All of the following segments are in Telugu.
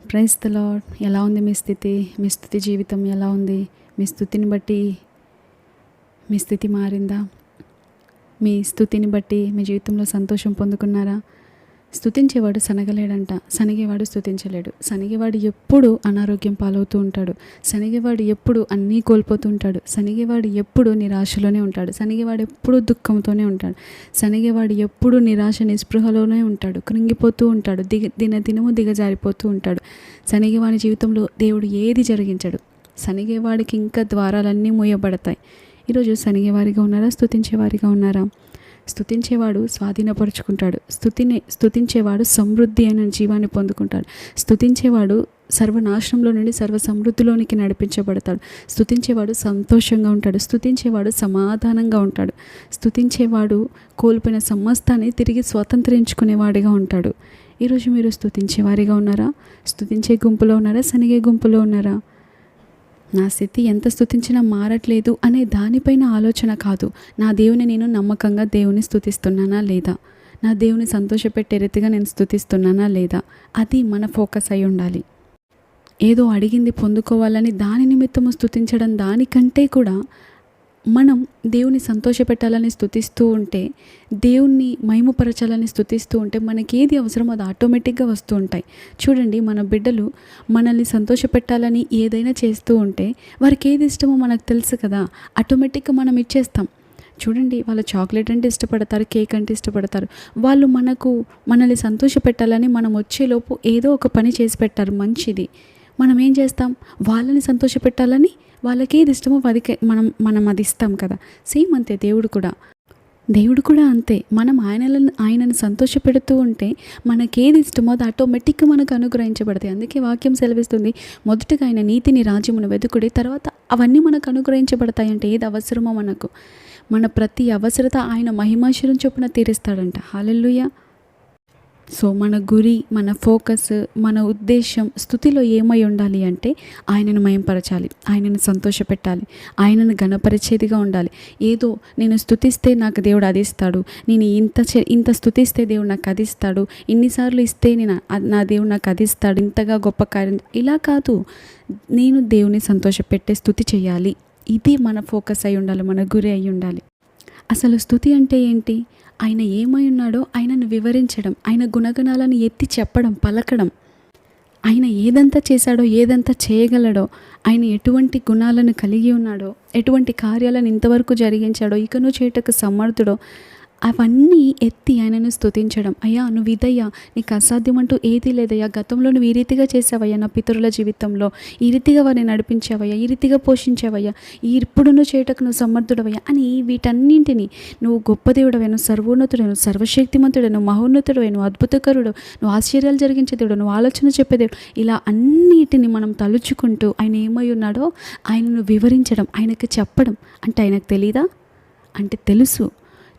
Praise the lord. ఎలా ఉంది మీ స్థితి? మీ స్థుతి జీవితం ఎలా ఉంది? మీ స్థుతిని బట్టి మీ స్థితి మారిందా? మీ స్థుతిని బట్టి మీ జీవితంలో సంతోషం పొందుకున్నారా? స్తుతించేవాడు సనగలేడంట, సనిగేవాడు స్తుతించలేడు. సనిగేవాడు ఎప్పుడు అనారోగ్యం పాలవుతూ ఉంటాడు. సనిగేవాడు ఎప్పుడు అన్నీ కోల్పోతూ ఉంటాడు. సనిగేవాడు ఎప్పుడు నిరాశలోనే ఉంటాడు. సనిగేవాడు ఎప్పుడు దుఃఖంతోనే ఉంటాడు. సనిగేవాడు ఎప్పుడు నిరాశ నిస్పృహలోనే ఉంటాడు. కృంగిపోతూ ఉంటాడు. దినదినము దిగజారిపోతూ ఉంటాడు. సనిగేవాడి జీవితంలో దేవుడు ఏది జరిగించడు. సనిగేవాడికి ఇంకా ద్వారాలన్నీ మూయబడతాయి. ఈరోజు సనిగేవారిగా ఉన్నారా? స్తుతించేవారిగా ఉన్నారా? స్తుతించేవాడు స్వాధీనపరుచుకుంటాడు. స్తుతించేవాడు సమృద్ధి అయిన జీవాన్ని పొందుకుంటాడు. స్తుతించేవాడు సర్వనాశనంలో నుండి సర్వ సమృద్ధిలోనికి నడిపించబడతాడు. స్తుతించేవాడు సంతోషంగా ఉంటాడు. స్తుతించేవాడు సమాధానంగా ఉంటాడు. స్తుతించేవాడు కోల్పోయిన సమస్తాన్ని తిరిగి స్వతంత్రించుకునేవాడిగా ఉంటాడు. ఈరోజు మీరు స్తుతించేవారిగా ఉన్నారా? స్తుతించే గుంపులో ఉన్నారా? సనిగే గుంపులో ఉన్నారా? నా స్థితి ఎంత స్తుతించినా మారట్లేదు అనే దానిపైన ఆలోచన కాదు. నా దేవుని నేను నమ్మకంగా దేవుని స్తుతిస్తున్నానా లేదా? నా దేవుని సంతోషపెట్టే రీతిగా నేను స్తుతిస్తున్నానా లేదా? అది మన ఫోకస్ అయి ఉండాలి. ఏదో అడిగింది పొందుకోవాలని దాని నిమిత్తము స్తుతించడం దానికంటే కూడా మనం దేవుని సంతోషపెట్టాలని స్తుతిస్తూ ఉంటే, దేవుణ్ణి మహిమపరచాలని స్తుతిస్తూ ఉంటే మనకేది అవసరమో అది ఆటోమేటిక్గా వస్తూ ఉంటాయి. చూడండి, మన బిడ్డలు మనల్ని సంతోషపెట్టాలని ఏదైనా చేస్తూ ఉంటే వారికి ఏది ఇష్టమో మనకు తెలుసు కదా, ఆటోమేటిక్గా మనం ఇచ్చేస్తాం. చూడండి, వాళ్ళు చాక్లెట్ అంటే ఇష్టపడతారు, కేక్ అంటే ఇష్టపడతారు. వాళ్ళు మనల్ని సంతోషపెట్టాలని మనం వచ్చేలోపు ఏదో ఒక పని చేసి పెట్టారు మంచిది. మనం ఏం చేస్తాం? వాళ్ళని సంతోషపెట్టాలని వాళ్ళకి ఏది ఇష్టమో మనం అది ఇస్తాం కదా. సేమ్ అంతే దేవుడు కూడా అంతే. మనం ఆయనను సంతోషపెడుతూ ఉంటే మనకేది ఇష్టమో అది ఆటోమేటిక్గా మనకు అనుగ్రహించబడతాయి. అందుకే వాక్యం సెలవిస్తుంది, మొదటగా ఆయన నీతిని రాజ్యమును వెతుకుడి, తర్వాత అవన్నీ మనకు అనుగ్రహించబడతాయి. అంటే ఏది అవసరమో మన ప్రతి అవసరత ఆయన మహిమాశయం చొప్పున తీరుస్తాడంట. హల్లెలూయా. సో మన గురి, మన ఫోకస్, మన ఉద్దేశం స్తుతిలో ఏమై ఉండాలి అంటే ఆయనను మహింపరచాలి, ఆయనను సంతోషపెట్టాలి, ఆయనను ఘనపరిచేదిగా ఉండాలి. ఏదో నేను స్తుతిస్తే నాకు దేవుడు అది ఇస్తాడు, నేను ఇంత స్తుతిస్తే దేవుడు నాకు అది ఇస్తాడు, ఇన్నిసార్లు ఇస్తే నా దేవుడు నాకు అది ఇస్తాడు, ఇంతగా గొప్ప కార్యం, ఇలా కాదు. నేను దేవుని సంతోషపెట్టే స్తుతి చేయాలి. ఇది మన ఫోకస్ అయి ఉండాలి, మన గురి అయి ఉండాలి. అసలు స్తుతి అంటే ఏంటి? ఆయన ఏమై ఉన్నాడో ఆయనను వివరించడం, ఆయన గుణగణాలను ఎత్తి చెప్పడం, పలకడం. ఆయన ఏదంతా చేశాడో, ఏదంతా చేయగలడో, ఆయన ఎటువంటి గుణాలను కలిగి ఉన్నాడో, ఎటువంటి కార్యాలను ఇంతవరకు జరిగించాడో, ఇకను చేటకు సమర్థుడో, అవన్నీ ఎత్తి ఆయనను స్తుతించడం. అయ్యా, నువ్వు ఇదయ్యా, నీకు అసాధ్యమంటూ ఏదీ లేదయ్యా, గతంలో నువ్వు ఈ రీతిగా చేసావయ్యా, నా పితరుల జీవితంలో ఈ రీతిగా వారిని నడిపించావయ్యా, ఈ రీతిగా పోషించావయ్యా, ఇప్పుడు నువ్వు చేయటకు నువ్వు సమర్థుడవయ్యా అని వీటన్నింటినీ నువ్వు గొప్ప దేవుడవైను, సర్వోన్నతుడను, సర్వశక్తిమంతుడను, మహోన్నతుడవైను, అద్భుతకరుడు, నువ్వు ఆశ్చర్యాలు జరిగించే దేవుడు, నువ్వు ఆలోచన చెప్పే దేవుడు, ఇలా అన్నిటిని మనం తలుచుకుంటూ ఆయన ఏమై ఉన్నాడో ఆయనను వివరించడం, ఆయనకు చెప్పడం. అంటే ఆయనకు తెలీదా? అంటే తెలుసు.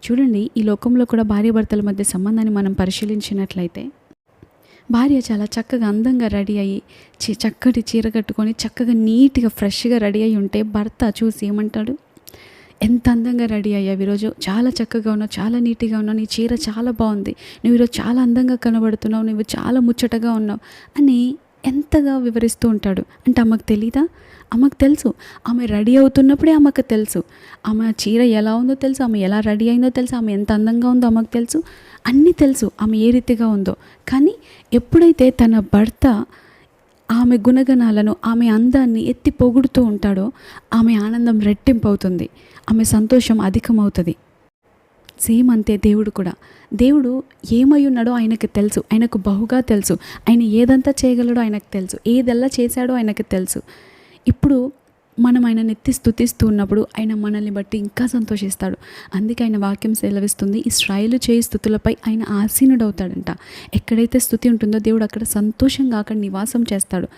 చూడండి, ఈ లోకంలో కూడా భార్యాభర్తల మధ్య సంబంధాన్ని మనం పరిశీలించినట్లయితే, భార్య చాలా చక్కగా అందంగా రెడీ అయ్యి చక్కటి చీర కట్టుకొని చక్కగా నీట్గా ఫ్రెష్గా రెడీ అయ్యి ఉంటే భర్త చూసి ఏమంటాడు? ఎంత అందంగా రెడీ అయ్యావు ఈరోజు, చాలా చక్కగా ఉన్నావు, చాలా నీట్గా ఉన్నావు, నీ చీర చాలా బాగుంది, నువ్వు ఈరోజు చాలా అందంగా కనబడుతున్నావు, నువ్వు చాలా ముచ్చటగా ఉన్నావు అని ఎంతగా వివరిస్తూ ఉంటాడు. అంటే ఆమెకు తెలీదా? ఆమెకు తెలుసు. ఆమె రెడీ అవుతున్నప్పుడే ఆమెకు తెలుసు. ఆమె చీర ఎలా ఉందో తెలుసు, ఆమె ఎలా రెడీ అయిందో తెలుసు, ఆమె ఎంత అందంగా ఉందో ఆమెకు తెలుసు, అన్నీ తెలుసు, ఆమె ఏ రీతిగా ఉందో. కానీ ఎప్పుడైతే తన భర్త ఆమె గుణగణాలను, ఆమె అందాన్ని ఎత్తి పొగుడుతూ ఉంటాడో ఆమె ఆనందం రెట్టింపు అవుతుంది, ఆమె సంతోషం అధికమవుతుంది. సేమ్ అంతే దేవుడు ఏమై ఉన్నాడో ఆయనకు తెలుసు, ఆయనకు బహుగా తెలుసు. ఆయన ఏదంతా చేయగలడో ఆయనకు తెలుసు, ఏదెల్లా చేశాడో ఆయనకు తెలుసు. ఇప్పుడు మనం ఆయనను ఎత్తి స్తుతిస్తూ ఉన్నప్పుడు ఆయన మనల్ని బట్టి ఇంకా సంతోషిస్తాడు. అందుకే ఆయన వాక్యం సెలవిస్తుంది, ఇశ్రాయేలు చేయి స్తుతులపై ఆయన ఆసీనుడవుతాడంట. ఎక్కడైతే స్తుతి ఉంటుందో దేవుడు అక్కడ సంతోషంగా అక్కడ నివాసం చేస్తాడు.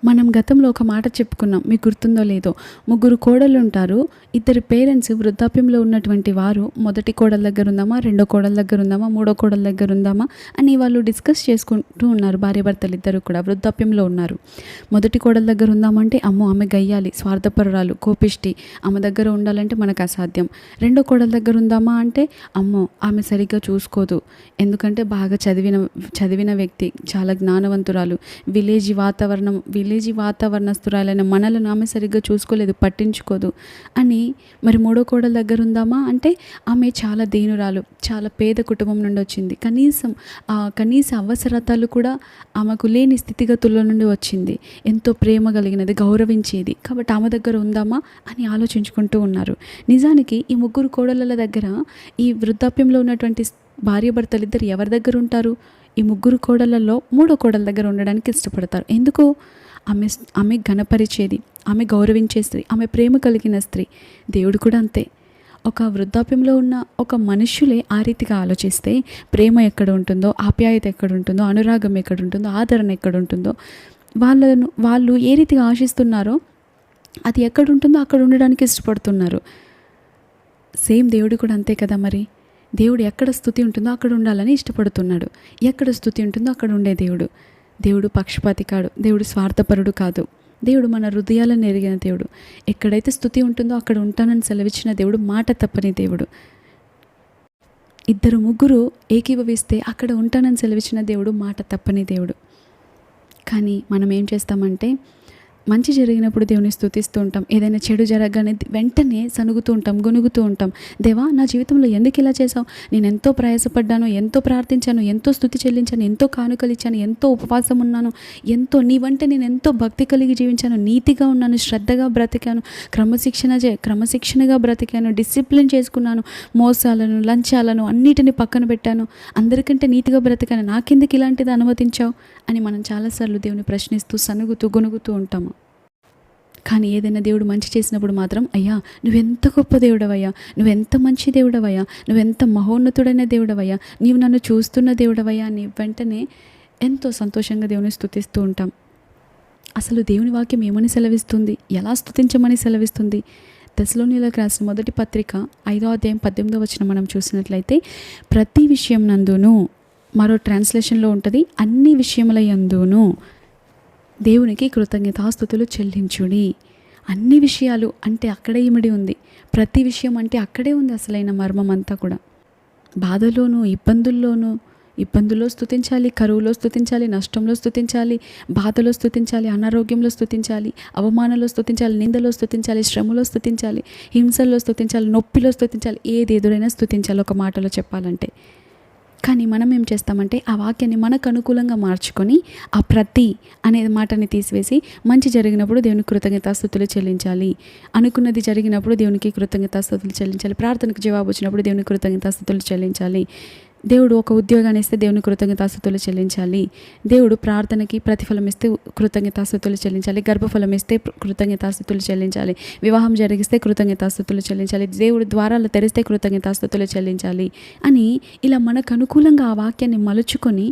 మనం గతంలో ఒక మాట చెప్పుకున్నాం, మీకు గుర్తుందో లేదో. ముగ్గురు కోడళ్ళు ఉంటారు. ఇద్దరు పేరెంట్స్ వృద్ధాప్యంలో ఉన్నటువంటి వారు మొదటి కోడల దగ్గర ఉందామా, రెండో కోడల దగ్గర ఉందామా, మూడో కోడల దగ్గర ఉందామా అని వాళ్ళు డిస్కస్ చేసుకుంటూ ఉన్నారు. భార్యాభర్తలు ఇద్దరు కూడా వృద్ధాప్యంలో ఉన్నారు. మొదటి కోడల దగ్గర ఉందామంటే అమ్మో ఆమె గయ్యాలి, స్వార్థపరురాలు, కోపిష్టి, ఆమె దగ్గర ఉండాలంటే మనకు అసాధ్యం. రెండో కోడల దగ్గర ఉందామా అంటే అమ్మో ఆమె సరిగ్గా చూసుకోదు, ఎందుకంటే బాగా చదివిన వ్యక్తి, చాలా జ్ఞానవంతురాలు, విలేజీ వాతావరణస్తురాలైన మనలను ఆమె సరిగ్గా చూసుకోలేదు, పట్టించుకోదు అని. మరి మూడో కోడల దగ్గర ఉందామా అంటే ఆమె చాలా దీనురాలు, చాలా పేద కుటుంబం నుండి వచ్చింది, కనీస అవసరతలు కూడా ఆమెకు లేని స్థితిగతుల్లో నుండి వచ్చింది, ఎంతో ప్రేమ కలిగినది, గౌరవించేది, కాబట్టి ఆమె దగ్గర ఉందామా అని ఆలోచించుకుంటూ ఉన్నారు. నిజానికి ఈ ముగ్గురు కోడళ్ళ దగ్గర ఈ వృద్ధాప్యంలో ఉన్నటువంటి భార్యాభర్తలు ఇద్దరు ఎవరి దగ్గర ఉంటారు? ఈ ముగ్గురు కోడళ్ళల్లో మూడో కోడల దగ్గర ఉండడానికి ఇష్టపడతారు. ఎందుకు? ఆమె ఘనపరిచేది, ఆమె గౌరవించే స్త్రీ, ఆమె ప్రేమ కలిగిన స్త్రీ. దేవుడు కూడా అంతే. ఒక వృద్ధాప్యంలో ఉన్న ఒక మనుష్యులే ఆ రీతిగా ఆలోచిస్తే ప్రేమ ఎక్కడ ఉంటుందో, ఆప్యాయత ఎక్కడ ఉంటుందో, అనురాగం ఎక్కడ ఉంటుందో, ఆదరణ ఎక్కడ ఉంటుందో, వాళ్ళు ఏ రీతిగా ఆశిస్తున్నారో అది ఎక్కడ ఉంటుందో అక్కడ ఉండడానికి ఇష్టపడుతున్నారు. సేమ్ దేవుడు కూడా అంతే కదా. మరి దేవుడు ఎక్కడ స్తుతి ఉంటుందో అక్కడ ఉండాలని ఇష్టపడుతున్నాడు. ఎక్కడ స్తుతి ఉంటుందో అక్కడ ఉండే దేవుడు పక్షపాతి కాడు, దేవుడు స్వార్థపరుడు కాదు. దేవుడు మన హృదయాలను ఎరిగిన దేవుడు. ఎక్కడైతే స్తుతి ఉంటుందో అక్కడ ఉంటానని సెలవిచ్చిన దేవుడు, మాట తప్పని దేవుడు. ఇద్దరు ముగ్గురు ఏకీభవిస్తే అక్కడ ఉంటానని సెలవిచ్చిన దేవుడు, మాట తప్పని దేవుడు. కానీ మనం ఏం చేస్తామంటే మంచి జరిగినప్పుడు దేవుని స్తుతిస్తూ ఉంటాం, ఏదైనా చెడు జరగగానే వెంటనే సనుగుతూ ఉంటాం, గొనుగుతూ ఉంటాం. దేవా నా జీవితంలో ఎందుకు ఇలా చేసావు? నేను ఎంతో ప్రయాసపడ్డాను, ఎంతో ప్రార్థించాను, ఎంతో స్తుతి చెల్లించాను, ఎంతో కానుకలు ఇచ్చాను, ఎంతో ఉపవాసం ఉన్నాను, నేను ఎంతో భక్తి కలిగి జీవించాను, నీతిగా ఉన్నాను, శ్రద్ధగా బ్రతికాను, క్రమశిక్షణగా బ్రతికాను, డిసిప్లిన్ చేసుకున్నాను, మోసాలను, లంచాలను అన్నిటిని పక్కన పెట్టాను, అందరికంటే నీతిగా బ్రతికాను, నాకెందుకు ఇలాంటిది అనుమతించావు అని మనం చాలాసార్లు దేవుని ప్రశ్నిస్తూ సనుగుతూ గొనుగుతూ ఉంటాము. కానీ ఏదైనా దేవుడు మంచి చేసినప్పుడు మాత్రం, అయ్యా నువ్వెంత గొప్ప దేవుడవయ్యా, నువ్వెంత మంచి దేవుడవయ్యా, నువ్వెంత మహోన్నతుడైన దేవుడవయ్యా, నీవు నన్ను చూస్తున్న దేవుడవయ్యా అని వెంటనే ఎంతో సంతోషంగా దేవుని స్తుతిస్తూ ఉంటాం. అసలు దేవుని వాక్యం ఏమని సెలవిస్తుంది, ఎలా స్తుతించమని సెలవిస్తుంది? తెస్సలోనియులకు రాసిన మొదటి పత్రిక 5వ అధ్యాయం 18వ వచనం మనం చూసినట్లయితే, ప్రతి విషయం నందును, మరో ట్రాన్స్లేషన్లో ఉంటుంది, అన్ని విషయముల యందును దేవునికి కృతజ్ఞతాస్తుతులు చెల్లించుడి. అన్ని విషయాలు అంటే అక్కడే ఇమిడి ఉంది, ప్రతి విషయం అంటే అక్కడే ఉంది అసలైన మర్మం అంతా కూడా. బాధలోనూ ఇబ్బందుల్లో స్తుతించాలి, కరువులో స్తుతించాలి, నష్టంలో స్తుతించాలి, బాధలో స్తుతించాలి, అనారోగ్యంలో స్తుతించాలి, అవమానంలో స్తుతించాలి, నిందలో స్తుతించాలి, శ్రమలో స్తుతించాలి, హింసల్లో స్తుతించాలి, నొప్పిలో స్తుతించాలి, ఏది ఎదురైనా స్తుతించాలి ఒక మాటలో చెప్పాలంటే. కానీ మనం ఏం చేస్తామంటే ఆ వాక్యాన్ని మనకు అనుకూలంగా మార్చుకొని ఆ ప్రతి అనే మాటని తీసివేసి, మంచి జరిగినప్పుడు దేవునికి కృతజ్ఞతాస్తుతులు చెల్లించాలి, అనుకున్నది జరిగినప్పుడు దేవునికి కృతజ్ఞతాస్తుతులు చెల్లించాలి, ప్రార్థనకు జవాబు వచ్చినప్పుడు దేవునికి కృతజ్ఞతాస్తుతులు చెల్లించాలి, దేవుడు ఒక ఉద్యోగాన్ని ఇస్తే దేవుని కృతజ్ఞతాస్తుతులు చెల్లించాలి, దేవుడు ప్రార్థనకి ప్రతిఫలం ఇస్తే కృతజ్ఞతాస్తుతులు చెల్లించాలి, గర్భఫలం ఇస్తే కృతజ్ఞతాస్తుతులు చెల్లించాలి, వివాహం జరిగిస్తే కృతజ్ఞతాస్తుతులు చెల్లించాలి, దేవుడు ద్వారాలు తెరిస్తే కృతజ్ఞతాస్తుతులు చెల్లించాలి అని ఇలా మనకు అనుకూలంగా ఆ వాక్యాన్ని మలుచుకొని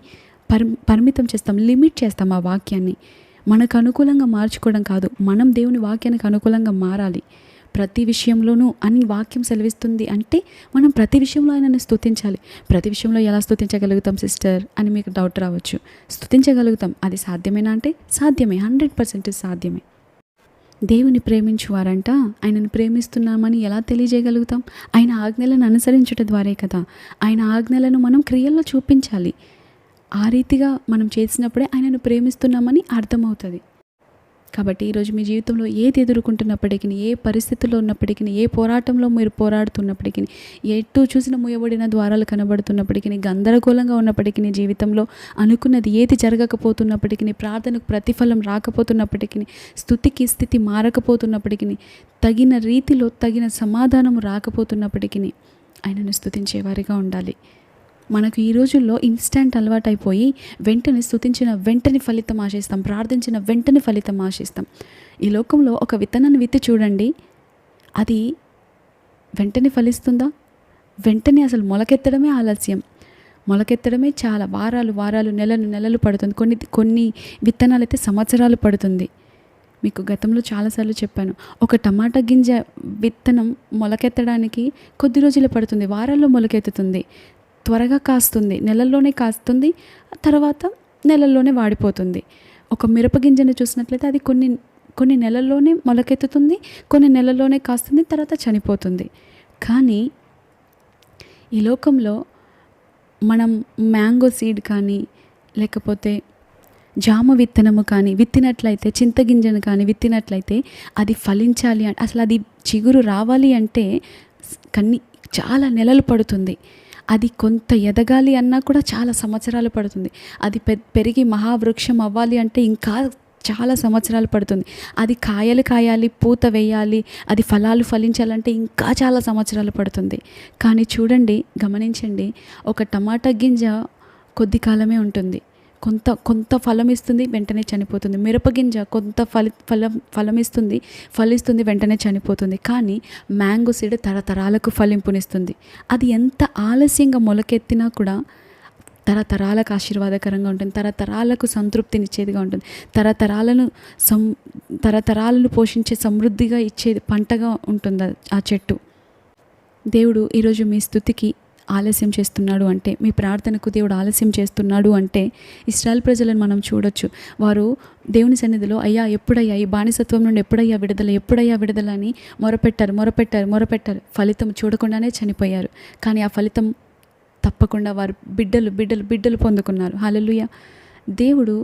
పరిమితం చేస్తాం, లిమిట్ చేస్తాం. ఆ వాక్యాన్ని మనకు అనుకూలంగా మార్చుకోవడం కాదు, మనం దేవుని వాక్యానికి అనుకూలంగా మారాలి. ప్రతి విషయంలోనూ అని వాక్యం సెలవిస్తుంది అంటే మనం ప్రతి విషయంలో ఆయనను స్తుతించాలి. ప్రతి విషయంలో ఎలా స్తుతించగలుగుతాం సిస్టర్ అని మీకు డౌట్ రావచ్చు. స్తుతించగలుగుతాం, అది సాధ్యమేనా అంటే సాధ్యమే, 100% సాధ్యమే. దేవుని ప్రేమించువారంట ఆయనను ప్రేమిస్తున్నామని ఎలా తెలియజేయగలుగుతాం? ఆయన ఆజ్ఞలను అనుసరించుట ద్వారే కదా. ఆయన ఆజ్ఞలను మనం క్రియల్లో చూపించాలి. ఆ రీతిగా మనం చేసినప్పుడే ఆయనను ప్రేమిస్తున్నామని అర్థమవుతుంది. కాబట్టి ఈరోజు మీ జీవితంలో ఏది ఎదుర్కొంటున్నప్పటికీ, ఏ పరిస్థితుల్లో ఉన్నప్పటికీ, ఏ పోరాటంలో మీరు పోరాడుతున్నప్పటికీ, ఎటు చూసిన మూయబడిన ద్వారాలు కనబడుతున్నప్పటికీ, గందరగోళంగా ఉన్నప్పటికీ, జీవితంలో అనుకున్నది ఏది జరగకపోతున్నప్పటికీ, ప్రార్థనకు ప్రతిఫలం రాకపోతున్నప్పటికీ, స్తుతికి స్థితి మారకపోతున్నప్పటికీ, తగిన రీతిలో తగిన సమాధానం రాకపోతున్నప్పటికీ ఆయనను స్తుతించేవారిగా ఉండాలి. మనకు ఈ రోజుల్లో ఇన్స్టెంట్ అలవాటైపోయి వెంటనే స్తుతించిన వెంటనే ఫలితం ఆశిస్తాం, ప్రార్థించిన వెంటనే ఫలితం ఆశిస్తాం. ఈ లోకంలో ఒక విత్తనాన్ని విత్తి చూడండి, అది వెంటనే ఫలిస్తుందా? వెంటనే అసలు మొలకెత్తడమే ఆలస్యం, మొలకెత్తడమే చాలా వారాలు నెలలు పడుతుంది. కొన్ని విత్తనాలు అయితే సంవత్సరాలు పడుతుంది. మీకు గతంలో చాలాసార్లు చెప్పాను. ఒక టమాటా గింజ విత్తనం మొలకెత్తడానికి కొద్ది రోజులే పడుతుంది. వారాల్లో మొలకెత్తుతుంది. త్వరగా కాస్తుంది. నెలల్లోనే కాస్తుంది. తర్వాత నెలల్లోనే వాడిపోతుంది. ఒక మిరప గింజను చూసినట్లయితే అది కొన్ని నెలల్లోనే మొలకెత్తుతుంది. కొన్ని నెలల్లోనే కాస్తుంది. తర్వాత చనిపోతుంది. కానీ ఈ లోకంలో మనం మ్యాంగో సీడ్ కానీ లేకపోతే జామ విత్తనము కానీ విత్తినట్లయితే, చింతగింజను కానీ విత్తినట్లయితే అది ఫలించాలి అంటే, అసలు అది చిగురు రావాలి అంటే చాలా నెలలు పడుతుంది. అది కొంత ఎదగాలి అన్నా కూడా చాలా సంవత్సరాలు పడుతుంది. అది పెరిగి మహావృక్షం అవ్వాలి అంటే ఇంకా చాలా సంవత్సరాలు పడుతుంది. అది కాయలు కాయాలి, పూత వేయాలి, అది ఫలాలు ఫలించాలంటే ఇంకా చాలా సంవత్సరాలు పడుతుంది. కానీ చూడండి, గమనించండి, ఒక టమాటా గింజ కొద్ది కాలమే ఉంటుంది. కొంత ఫలం ఇస్తుంది, వెంటనే చనిపోతుంది. మిరపగింజ కొంత ఫలం ఇస్తుంది, ఫలిస్తుంది, వెంటనే చనిపోతుంది. కానీ మ్యాంగో సీడ్ తరతరాలకు ఫలింపునిస్తుంది. అది ఎంత ఆలస్యంగా మొలకెత్తినా కూడా తరతరాలకు ఆశీర్వాదకరంగా ఉంటుంది. తరతరాలకు సంతృప్తినిచ్చేదిగా ఉంటుంది. తరతరాలను పోషించే సమృద్ధిగా ఇచ్చేది పంటగా ఉంటుంది ఆ చెట్టు. దేవుడు ఈరోజు మీ స్తుతికి ఆలస్యం చేస్తున్నాడు అంటే, మీ ప్రార్థనకు దేవుడు ఆలస్యం చేస్తున్నాడు అంటే, ఇశ్రాయేల్ ప్రజలను మనం చూడొచ్చు. వారు దేవుని సన్నిధిలో అయ్యా ఎప్పుడయ్యా ఈ బానిసత్వం నుండి ఎప్పుడయ్యా విడుదల అని మొరపెట్టారు. ఫలితం చూడకుండానే చనిపోయారు. కానీ ఆ ఫలితం తప్పకుండా వారు బిడ్డలు పొందుకున్నారు. హల్లెలూయా. దేవుడు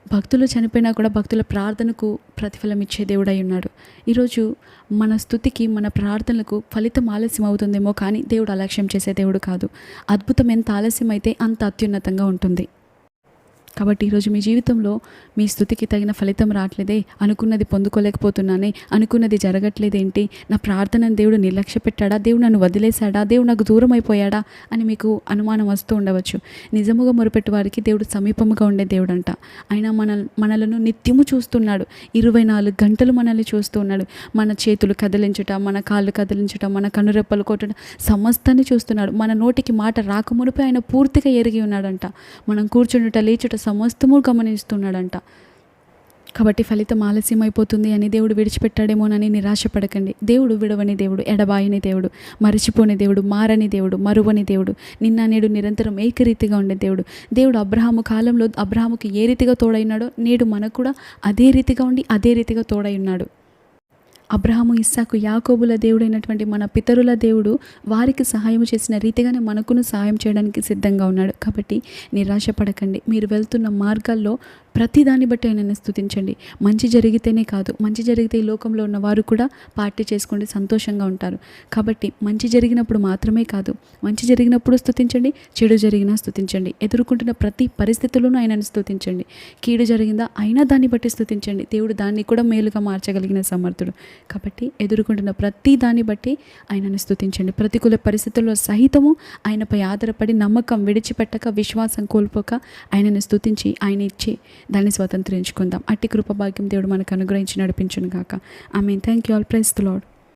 భక్తులు చనిపోయినా కూడా భక్తుల ప్రార్థనకు ప్రతిఫలం ఇచ్చే దేవుడై ఉన్నాడు. ఈరోజు మన స్తుతికి, మన ప్రార్థనలకు ఫలితం ఆలస్యం అవుతుందేమో, కానీ దేవుడు అలక్ష్యం చేసే దేవుడు కాదు. అద్భుతం ఎంత ఆలస్యం అయితే అంత అత్యున్నతంగా ఉంటుంది. కాబట్టి ఈరోజు మీ జీవితంలో మీ స్తుతికి తగిన ఫలితం రావట్లేదే, అనుకున్నది పొందుకోలేకపోతున్నానే, అనుకున్నది జరగట్లేదేంటి, నా ప్రార్థనను దేవుడు నిర్లక్ష్య పెట్టాడా, దేవుడు నన్ను వదిలేశాడా, దేవుడు నాకు దూరం అయిపోయాడా అని మీకు అనుమానం వస్తూ ఉండవచ్చు. నిజముగా మొరపెట్టు వారికి దేవుడు సమీపముగా ఉండే దేవుడు అంట. ఆయన మనలను నిత్యము చూస్తున్నాడు. 24 గంటలు మనల్ని చూస్తూ ఉన్నాడు. మన చేతులు కదిలించుట, మన కాళ్ళు కదిలించుట, మన కనురెప్పలు కొట్టడం సమస్తాన్ని చూస్తున్నాడు. మన నోటికి మాట రాకమునిపై ఆయన పూర్తిగా ఎరిగి ఉన్నాడంట. మనం కూర్చుండుట, లేచుట సమస్తము గమనిస్తున్నాడంట. కాబట్టి ఫలితం ఆలస్యం అయిపోతుంది అని దేవుడు విడిచిపెట్టాడేమోనని నిరాశపడకండి. దేవుడు విడవని దేవుడు, ఎడబాయని దేవుడు, మరిచిపోని దేవుడు, మారని దేవుడు, మరువని దేవుడు, నిన్న నేడు నిరంతరం ఏకరీతిగా ఉండే దేవుడు. దేవుడు అబ్రహాము కాలంలో అబ్రహాముకి ఏ రీతిగా తోడైనాడో నేడు మనకు కూడా అదే రీతిగా ఉండి అదే రీతిగా తోడై ఉన్నాడు. అబ్రహాము, ఇస్సాకు, యాకోబుల దేవుడైనటువంటి మన పితరుల దేవుడు వారికి సహాయం చేసిన రీతిగానే మనకును సహాయం చేయడానికి సిద్ధంగా ఉన్నాడు. కాబట్టి నిరాశపడకండి. మీరు వెళ్తున్న మార్గాల్లో ప్రతిదాన్ని బట్టి ఆయనను స్తుతించండి. మంచి జరిగితేనే కాదు, మంచి జరిగితే ఈ లోకంలో ఉన్న వారు కూడా పార్టీ చేసుకోండి, సంతోషంగా ఉంటారు. కాబట్టి మంచి జరిగినప్పుడు మాత్రమే కాదు, మంచి జరిగినప్పుడు స్తుతించండి, చెడు జరిగినా స్తుతించండి. ఎదుర్కొంటున్న ప్రతి పరిస్థితుల్లోనూ ఆయనను స్తుతించండి. కీడు జరిగిందా అయినా దాన్ని బట్టి స్తుతించండి. దేవుడు దాన్ని కూడా మేలుగా మార్చగలిగిన సమర్థుడు. కాబట్టి ఎదుర్కొంటున్న ప్రతి దాన్ని బట్టి ఆయనను స్తుతించండి. ప్రతికూల పరిస్థితుల్లో సహితము ఆయనపై ఆధారపడి నమ్మకం విడిచిపెట్టక, విశ్వాసం కోల్పోక ఆయనను స్తుతించి ఆయన ఇచ్చి దాన్ని స్వతంత్రించుకుందాం. అట్టి కృపభాగ్యం దేవుడు మనకు అనుగ్రహించి నడిపించును గాక. ఆమేన్. Thank you all. Praise the lord.